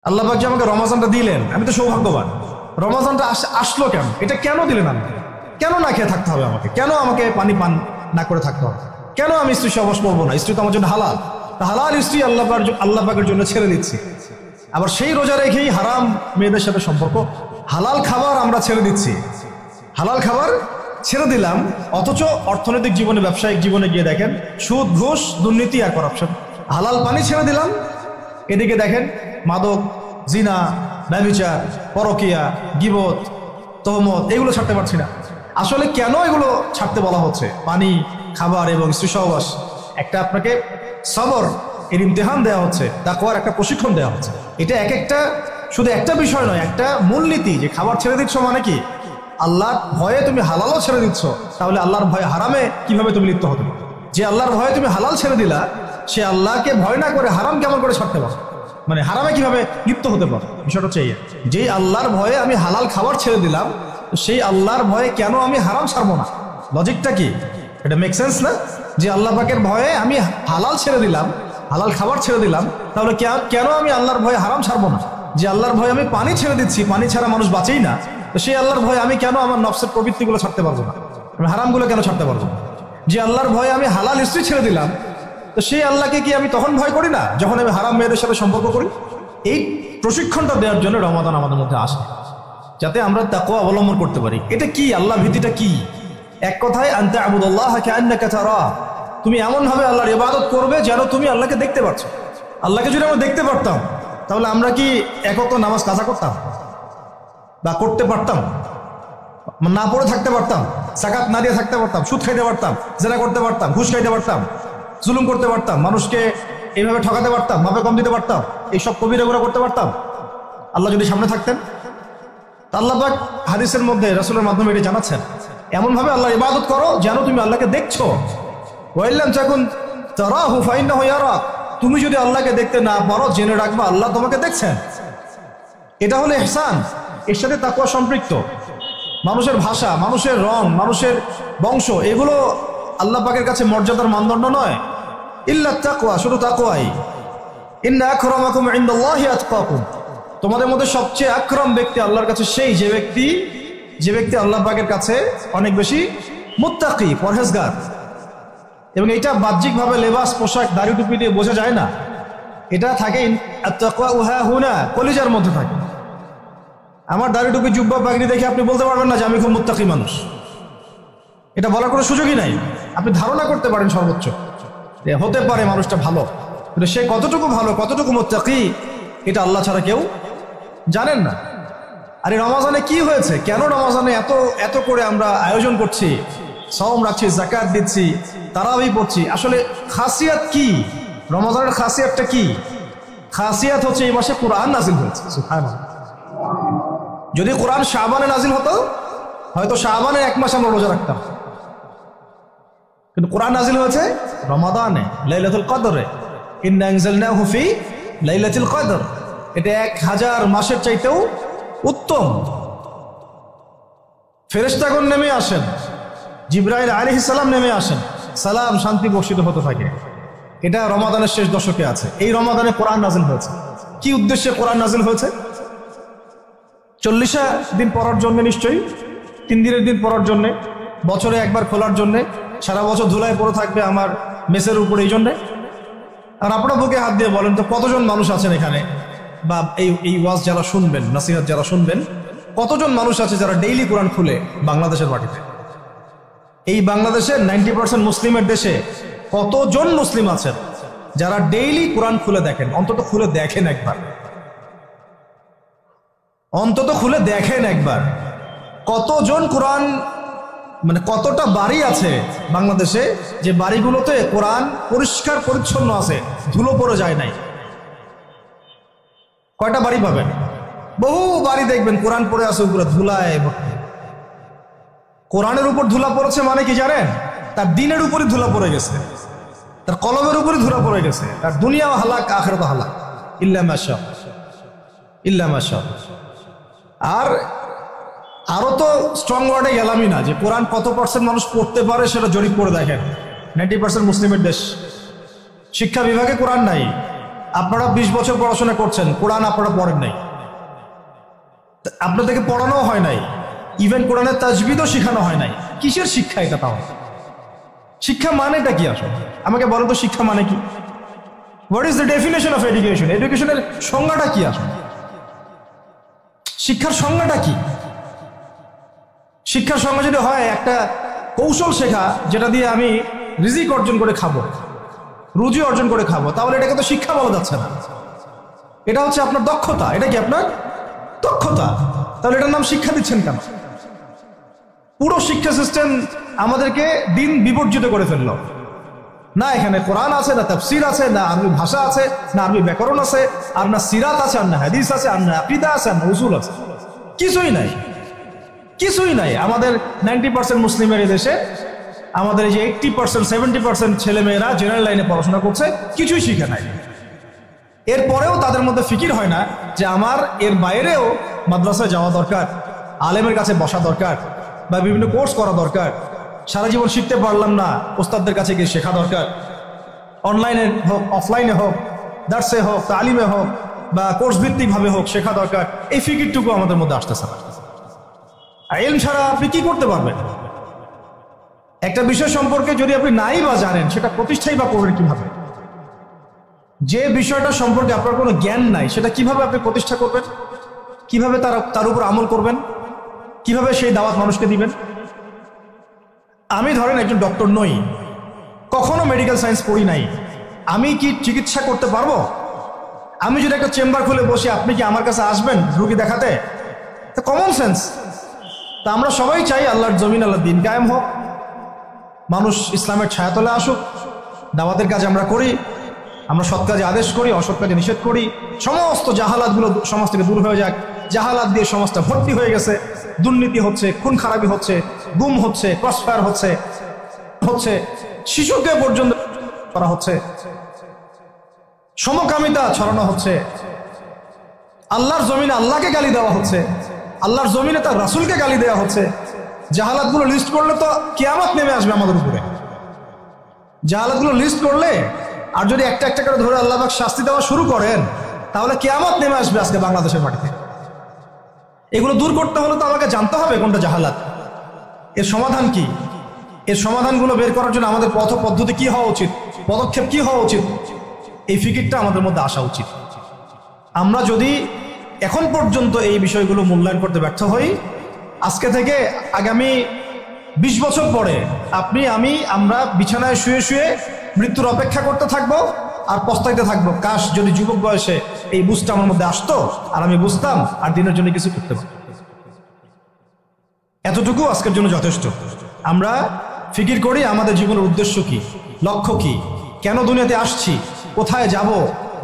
আল্লাহ পাক যে আমাকে রমজানটা দিলেন, আমি তো সৌভাগ্যবান। রমজানটা আসলো কেন? এটা কেন দিলেন আমাকে? কেন না খেয়ে থাকতে হবে আমাকে? কেন আমাকে পানি পান না করে থাকতে হবে? কেন আমি স্ত্রী সহবাস করবো না? স্ত্রী তো আমার জন্য হালাল। হালাল স্ত্রী আল্লাহ পাকের জন্য ছেড়ে দিচ্ছি। আবার সেই রোজা রেখেই হারাম মেয়েদের সাথে সম্পর্ক, হালাল খাবার আমরা ছেড়ে দিচ্ছি। হালাল খাবার ছেড়ে দিলাম, অথচ অর্থনৈতিক জীবনে, ব্যবসায়িক জীবনে গিয়ে দেখেন সুদ, ঘুষ, দুর্নীতি আর করাপশন। হালাল পানি ছেড়ে দিলাম, এদিকে দেখেন মাদক, জিনা, ব্যভিচার, পরকিয়া, গীবত, তহমত, এগুলো ছাড়তে পারছি না। আসলে কেন এগুলো ছাড়তে বলা হচ্ছে? পানি, খাবার এবং স্ত্রী সহবাস, একটা আপনাকে সবর এর ইমতিহান দেওয়া হচ্ছে, তাকওয়ার একটা প্রশিক্ষণ দেওয়া হচ্ছে। এটা এক একটা শুধু একটা বিষয় নয়, একটা মূলনীতি যে খাবার ছেড়ে দিচ্ছ মানে কি? আল্লাহর ভয়ে তুমি হালালও ছেড়ে দিচ্ছ, তাহলে আল্লাহর ভয়ে হারামে কিভাবে তুমি লিপ্ত হতে পারো? যে আল্লাহর ভয়ে তুমি হালাল ছেড়ে দিলা, সে আল্লাহকে ভয় না করে হারাম কেমন করে ছাড়তে পারো? মানে হারামে কিভাবে লিপ্ত হতে পারো? বিষয়টা হচ্ছে এই, যেই আল্লাহর ভয়ে আমি হালাল খাবার ছেড়ে দিলাম, সেই আল্লাহর ভয়ে কেন আমি হারাম ছাড়বো না? লজিকটা কি? এটা মেক সেন্স না? যে আল্লাহ পাকের ভয়ে আমি হালাল ছেড়ে দিলাম, হালাল খাবার ছেড়ে দিলাম, তাহলে কেন আমি আল্লাহর ভয়ে হারাম ছাড়বো না? যে আল্লাহর ভয়ে আমি পানি ছেড়ে দিচ্ছি, পানি ছাড়া মানুষ বাঁচেই না, তো সেই আল্লাহর ভয়ে আমি কেন আমার নফসের প্রবৃত্তিগুলো ছাড়তে পারবো না? আমি হারামগুলো কেন ছাড়তে পারবো না? যে আল্লাহর ভয়ে আমি হালাল স্ত্রী ছেড়ে দিলাম, তো সেই আল্লাহকে কি আমি তখন ভয় করি না যখন আমি হারাম মেয়েদের সাথে সম্পর্ক করি? এই প্রশিক্ষণটা দেওয়ার জন্য রমাদান আমাদের মধ্যে আসে, যাতে আমরা তাকওয়া অবলম্বন করতে পারি। এটা কি? আল্লাহ ভীতিটা কি? এক কথায় আনতা আবুদুল্লাহ কাআন্নাকা তারা, তুমি এমন ভাবে আল্লাহর ইবাদত করবে যেন তুমি আল্লাহকে দেখতে পাচ্ছ। আল্লাহকে যদি আমরা দেখতে পারতাম, তাহলে আমরা কি এক ওয়াক্ত নামাজ কাজা করতাম বা করতে পারতাম? না পড়ে থাকতে পারতাম, যাকাত না দিয়ে থাকতে পারতাম, সুদ খাইতে পারতাম, জেনা করতে পারতাম, ঘুষ খাইতে পারতাম, জুলুম করতে পারতাম, মানুষকে এইভাবে ঠকাতে পারতাম, মাপে কম দিতে পারতাম, এইসব কবিরা গুনাহ করতে পারতাম আল্লাহ যদি সামনে থাকতেন? আল্লাহ পাক হাদিসের মধ্যে রাসূলের মাধ্যমে এটি জানাচ্ছেন, এমন ভাবে আল্লাহর ইবাদত করো যেন তুমি আল্লাহকে দেখছো। ওয়াইল্লাম তাকুন তারাহু ফাইন্নাহু ইয়ারাক, তুমি যদি আল্লাহকে দেখতে না পারো, জেনে রাখবা আল্লাহ তোমাকে দেখছেন। এটা হলো ইহসান, এর সাথে তাকওয়া সম্পৃক্ত। মানুষের ভাষা, মানুষের রং, মানুষের বংশ, এগুলো আল্লাহ পাকের কাছে মর্যাদার মানদণ্ড নয়। ইল্লা তাকওয়া, শুধু তাকওয়াই। ইন্না আকরামাকুম ইনদাল্লাহি আতকাকুম, তোমাদের মধ্যে সবচেয়ে আকরাম ব্যক্তি আল্লাহর কাছে সেই যে ব্যক্তি আল্লাহ পাকের কাছে অনেক বেশি মুত্তাকি, পরহেজগার। এবং এটা বাহ্যিকভাবে লেবাস, পোশাক, দাড়ি টুপি দিয়ে বোঝা যায় না। এটা থাকে আত-তাকওয়া উহা হুনা, কলিজার মধ্যে থাকে। আমার দাড়ি টুপি, জুব্বা, পাগড়ি দেখে আপনি বলতে পারবেন না যে আমি খুব মুত্তাকি মানুষ। এটা বলার কোনো সুযোগই নাই। আপনি ধারণা করতে পারেন সর্বোচ্চ যে হতে পারে মানুষটা ভালো, কিন্তু সে কতটুকু ভালো, কতটুকু মুত্তাকি, এটা আল্লাহ ছাড়া কেউ জানেন না। আর এই রমাজানে কি হয়েছে? কেন রমাজানে এত করে আমরা আয়োজন করছি, সাওম রাখছি, যাকাত দিচ্ছি, তারাবি পড়ছি? আসলে খাসিয়াত কি? রমাজানের খাসিয়াতটা কি? খাসিয়াত হচ্ছে এই মাসে কোরআন নাজিল হয়েছে। সুবহানাল্লাহ। যদি কোরআন শাবানে নাজিল হতো, হয়তো শাবানের এক মাস আমরা রোজা রাখতাম, কিন্তু কোরআন নাজিল হয়েছে রমাদানে, লাইলাতুল কদরে। ইন্না আনজালনাহু ফি লাইলাতুল কদর, এটা 1000 মাসের চাইতেও উত্তম। ফেরেশতাগণ নেমে আসেন, জিবরাইল আলাইহিস সালাম নেমে আসেন, সালাম, শান্তি বর্ষিত হতে থাকে। এটা রমাদানের শেষ দশকে আছে। এই রমাদানে কোরআন নাজিল হয়েছে। কি উদ্দেশ্যে কোরআন নাজিল হয়েছে? 40 দিন পড়ার জন্য, নিশ্চয়ই 3 দিনের দিন পড়ার জন্য, বছরে একবার খোলার জন্য, সারা বছর ধুলায় পড়ে থাকবে আমার মেসের উপরে, এই জন্যে। আর আপনারা বুকে হাত দিয়ে বলেন তো, কতজন মানুষ আছেন এখানে, বা এই ওয়াজ যারা শুনবেন, নসিহত যারা শুনবেন, কতজন মানুষ আছে যারা ডেইলি কোরআন খুলে বাংলাদেশের মাটিতে? এই বাংলাদেশের 90% মুসলিমের দেশে কতজন মুসলিম আছেন যারা ডেইলি কোরআন খুলে দেখেন? অন্তত খুলে দেখেন একবার, অন্তত খুলে দেখেন একবার। কতজন কোরআন, মানে কতটা বাড়ি আছে বাংলাদেশে যে বাড়িগুলোতে কোরআন পরিষ্কার পরিচ্ছন্ন আছে, ধুলো পড়ে যায় নাই? কয়টা বাড়ি পাবেন? বহু বাড়ি দেখবেন কোরআন পড়ে আছে উপরে ধুলায় ভর্তি। কোরআনের উপর ধুলা পড়েছে মানে কি জানেন? তার দিনের উপরই ধুলা পড়ে গেছে, তার কলমের উপরই ধুলা পড়ে গেছে, তার দুনিয়াও হালাক, আখিরাতও হালাক, ইল্লা মাশা। আর আরো তো স্ট্রং ওয়ার্ডে গেলামই না, যে কোরআন কত % মানুষ পড়তে পারে সেটা জরিপ করে দেখেন। 90% মুসলিমের দেশ, শিক্ষা বিভাগে কোরআন নাই, আপনারা 20 বছর পড়াশোনা করছেন, কোরআন আপনারা পড়েন নাই, আপনাদেরকে পড়ানো হয় নাই, ইভেন কোরআনের তাজবিদও শেখানো হয় নাই। কিসের শিক্ষা এটা? তাও শিক্ষা মানেটা কি আসলে? আমাকে বলো তো, শিক্ষা মানে কি? What is the definition of education? এডুকেশনের সংজ্ঞাটা কি আসলে? শিক্ষার সংজ্ঞাটা কি? শিক্ষার সংজ্ঞা যদি হয় একটা কৌশল শেখা যেটা দিয়ে আমি রিজিক অর্জন করে খাবো, রুজি অর্জন করে খাবো, তাহলে এটাকে তো শিক্ষা বলা যাচ্ছে না। এটা হচ্ছে আপনার দক্ষতা। এটা কি আপনার দক্ষতা? তাহলে এটার নাম শিক্ষা দিচ্ছেন কেন? পুরো শিক্ষা সিস্টেম আমাদেরকে দিন বিবর্জিত করে ফেললো। না এখানে কোরআন আছে, না তাফসীর আছে, না আরবি ভাষা আছে, না আরবি ব্যাকরণ আছে, আর না সিরাত আছে, আর না হাদিস আছে, আর না আকীদা আছে, আর না উসুল আছে। কিছুই নাই, কিছুই নাই। আমাদের 90% মুসলিমের দেশে আমাদের এই যে 80% 70% ছেলে মেয়েরা জেনারেল লাইনে পড়াশোনা করছে, কিছুই শিখে নাই। এরপরেও তাদের মধ্যে ফিকির হয় না যে আমার এর বাইরেও মাদ্রাসায় যাওয়া দরকার, আলেমের কাছে বসা দরকার, বা বিভিন্ন কোর্স করা দরকার। সারা জীবন শিখতে পারলাম না, ওস্তাদদের কাছে গিয়ে শেখা দরকার। অনলাইনে হোক, অফলাইনে হোক, দার্সে হোক, তালিমে হোক, বা কোর্স ভিত্তিকভাবে হোক, শেখা দরকার। এই ফিকিরটুকু আমাদের মধ্যে আসতেছে না। আর ইলম ছাড়া আপনি কি করতে পারবেন? একটা বিষয় সম্পর্কে যদি আপনি নাই বা জানেন, সেটা প্রতিষ্ঠাই বা করবেন কিভাবে? যে বিষয়টা সম্পর্কে আপনার কোনো জ্ঞান নাই, সেটা কিভাবে আপনি প্রতিষ্ঠা করবেন? কিভাবে তার উপর আমল করবেন? কিভাবে সেই দাওয়াত মানুষকে দিবেন? আমি ধরেন একজন ডক্টর নই, কখনো মেডিকেল সায়েন্স পড়ি নাই, আমি কি চিকিৎসা করতে পারবো? আমি যদি একটা চেম্বার খুলে বসি, আপনি কি আমার কাছে আসবেন রুগী দেখাতে? তো কমন সেন্স। তা আমরা সবাই চাই আল্লাহর জমিন, আল্লাহর দিন কায়েম হোক, মানুষ ইসলামের ছায়াতলে আসুক। দাওয়াতের কাজ আমরা করি, আমরা সৎ কাজে আদেশ করি, অসৎ কাজে নিষেধ করি। সমস্ত জাহালাতগুলো সমাজ থেকে দূর হয়ে যাক। জাহালাত দিয়ে সমাজটা ভর্তি হয়ে গেছে, দুর্নীতি হচ্ছে, খুন খারাপি হচ্ছে, গুম হচ্ছে, ক্রসফায়ার হচ্ছে, শিশুকে পর্যন্ত করা হচ্ছে, সমকামিতা ছড়ানো হচ্ছে, আল্লাহর জমিনে আল্লাহকে গালি দেওয়া হচ্ছে, আল্লাহর জমিনে তার রাসূলকে গালি দেওয়া হচ্ছে। জাহালাতগুলো লিস্ট করলে তো কিয়ামত নেমে আসবে আমাদের উপরে। জাহালাতগুলো লিস্ট করলে, আর যদি একটা একটা করে ধরে আল্লাহ পাক শাস্তি দেওয়া শুরু করেন, তাহলে কিয়ামত নেমে আসবে আজকে বাংলাদেশের মাটিতে। এগুলো দূর করতে হলে তো আমাকে জানতে হবে কোনটা জাহালাত, এর সমাধান কি। এর সমাধানগুলো বের করার জন্য আমাদের পথ পদ্ধতি কি হওয়া উচিত, পদক্ষেপ কি হওয়া উচিত, এই ফিকিরটা আমাদের মধ্যে আসা উচিত। আমরা যদি এখন পর্যন্ত এই বিষয়গুলো মূল্যায়ন করতে ব্যর্থ হই, আজকে থেকে আগামী 20 বছর পরে আপনি, আমরা বিছানায় শুয়ে শুয়ে মৃত্যুর অপেক্ষা করতে থাকবো আর পস্তাইতে থাকবো, কাশ যদি যুবক বয়সে এই বুঝটা আমার মধ্যে আসতো আর আমি বুঝতাম আর দিনের জন্য কিছু করতে পারতাম। এতটুকু আজকের জন্য যথেষ্ট। আমরা ফিকির করি আমাদের জীবনের উদ্দেশ্য কি, লক্ষ্য কি, কেন দুনিয়াতে আসছি, কোথায় যাব,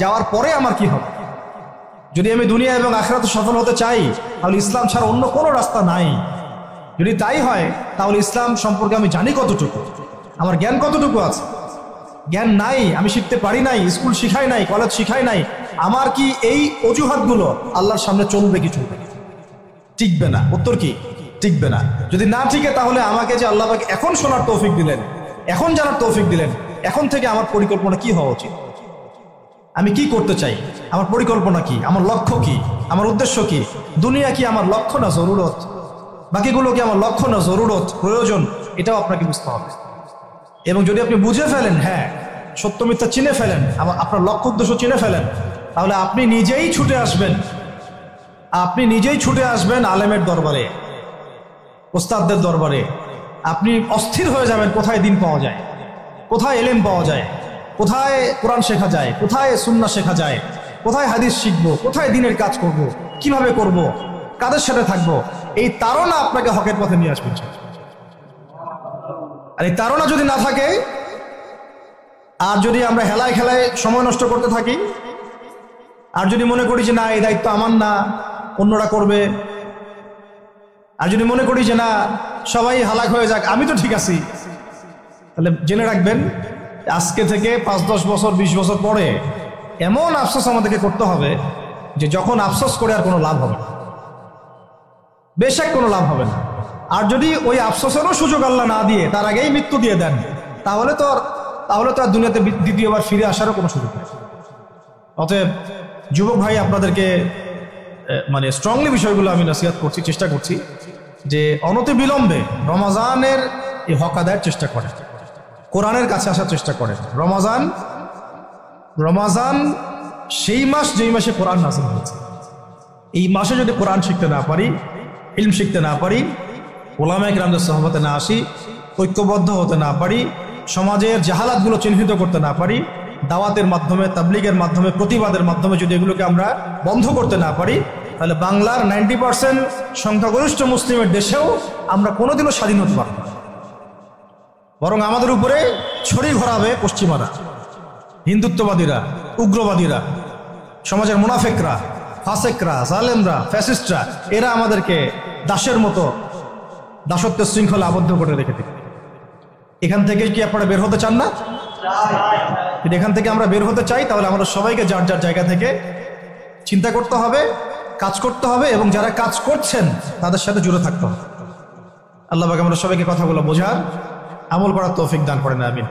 যাওয়ার পরে আমার কি হবে। যদি আমি দুনিয়া এবং আখিরাতে সফল হতে চাই, তাহলে ইসলাম ছাড়া অন্য কোনো রাস্তা নাই। যদি তাই হয়, তাহলে ইসলাম সম্পর্কে আমি জানি কতটুকু, আমার জ্ঞান কতটুকু আছে। জ্ঞান নাই, আমি শিখতে পারি নাই, স্কুল শিখাই নাই, কলেজ শিখাই নাই, আমার কি এই অজুহাতগুলো আল্লাহর সামনে চলবে কি চলবে? টিকবে না। উত্তর কি? টিকবে না। যদি না টিকে, তাহলে আমাকে যে আল্লাহ পাক এখন শোনার তৌফিক দিলেন, এখন জানার তৌফিক দিলেন, এখন থেকে আমার পরিকল্পনা কি হওয়া উচিত, আমি কি করতে চাই, আমার পরিকল্পনা কি, আমার লক্ষ্য কি, আমার উদ্দেশ্য কি। দুনিয়া কি আমার লক্ষ্য না জরুরত, বাকিগুলো কি আমার লক্ষ্য না জরুরত, প্রয়োজন, এটাও আপনাকে বুঝতে হবে। এবং যদি আপনি বুঝে ফেলেন, হ্যাঁ সত্য মিথ্যা চিনে ফেলেন, আপনার লক্ষ্য উদ্দেশ্য চিনে ফেলেন, তাহলে আপনি নিজেই ছুটে আসবেন, আলেমের দরবারে, ওস্তাদদের দরবারে। আপনি অস্থির হয়ে যাবেন কোথায় দিন পাওয়া যায়, কোথায় এলেম পাওয়া যায়, কোথায় কোরআন শেখা যায়, কোথায় সুন্নাহ শেখা যায়, কোথায় হাদিস শিখবো, কোথায় দিনের কাজ করব, কিভাবে করব, কাদের সাথে থাকবো। এই তাড়না আপনাকে হকের পথে নিয়ে আসবে। আর এই তাড়না যদি না থাকে, আর যদি আমরা হেলায় খেলায় সময় নষ্ট করতে থাকি, আর যদি মনে করি যে না এই দায়িত্ব আমার না, অন্যরা করবে, আর যদি মনে করি যে না সবাই হালাক হয়ে যাক, আমি তো ঠিক আছি, তাহলে জেনে রাখবেন আজকে থেকে 5-10 বছর 20 বছর পরে এমন আফসোস আমাদেরকে করতে হবে যে যখন আফসোস করে আর কোনো লাভ হবে না, বেশক কোনো লাভ হবে না। আর যদি ওই আফসোসেরও সুযোগ আল্লাহ না দিয়ে তার আগেই মৃত্যু দিয়ে দেন, তাহলে তো আর দুনিয়াতে দ্বিতীয়বার ফিরে আসারও কোনো সুযোগ নেই। অতএব যুবক ভাই আপনাদেরকে মানে স্ট্রংলি বিষয়গুলো আমি নসিহত করছি, চেষ্টা করছি যে অনতিবিলম্বে রমাজানের এই হক আদায়ের চেষ্টা করেন, কোরআনের কাছে আসার চেষ্টা করেন। রমাজান সেই মাস যেই মাসে কোরআন নাযিল হয়েছে। এই মাসে যদি কোরআন শিখতে না পারি, ইলম শিখতে না পারি, ওলামায়ে কেরামদের সোহবতে না আসি, ঐক্যবদ্ধ হতে না পারি, সমাজের জাহালাতগুলো চিহ্নিত করতে না পারি, দাওয়াতের মাধ্যমে, তাবলীগের মাধ্যমে, প্রতিবাদের মাধ্যমে যদি এগুলোকে আমরা বন্ধ করতে না পারি, তাহলে বাংলার 90% সংখ্যাগরিষ্ঠ মুসলিমের দেশেও আমরা কোনোদিনও স্বাধীন হতে পারব না। বরং আমাদের উপরে ছড়ি ঘোরাবে পশ্চিমারা, হিন্দুত্ববাদীরা, উগ্রবাদীরা, সমাজের মুনাফেকরা, ফাসেকরা, জালেমরা, ফ্যাসিস্টরা। এরা আমাদেরকে দাসের মতো দাসত্বের শৃঙ্খলা আবদ্ধ করে রেখে দিবে। এখান থেকে কি আপনারা বের হতে চান না? যদি এখান থেকে আমরা বের হতে চাই, তাহলে আমরা সবাইকে যার যার জায়গা থেকে চিন্তা করতে হবে, কাজ করতে হবে, এবং যারা কাজ করছেন তাদের সাথে জুড়ে থাকতে হবে। আল্লাহ পাক আমরা সবাইকে কথাগুলো বোঝার, আমল করার তৌফিক দান করেন, আমিন।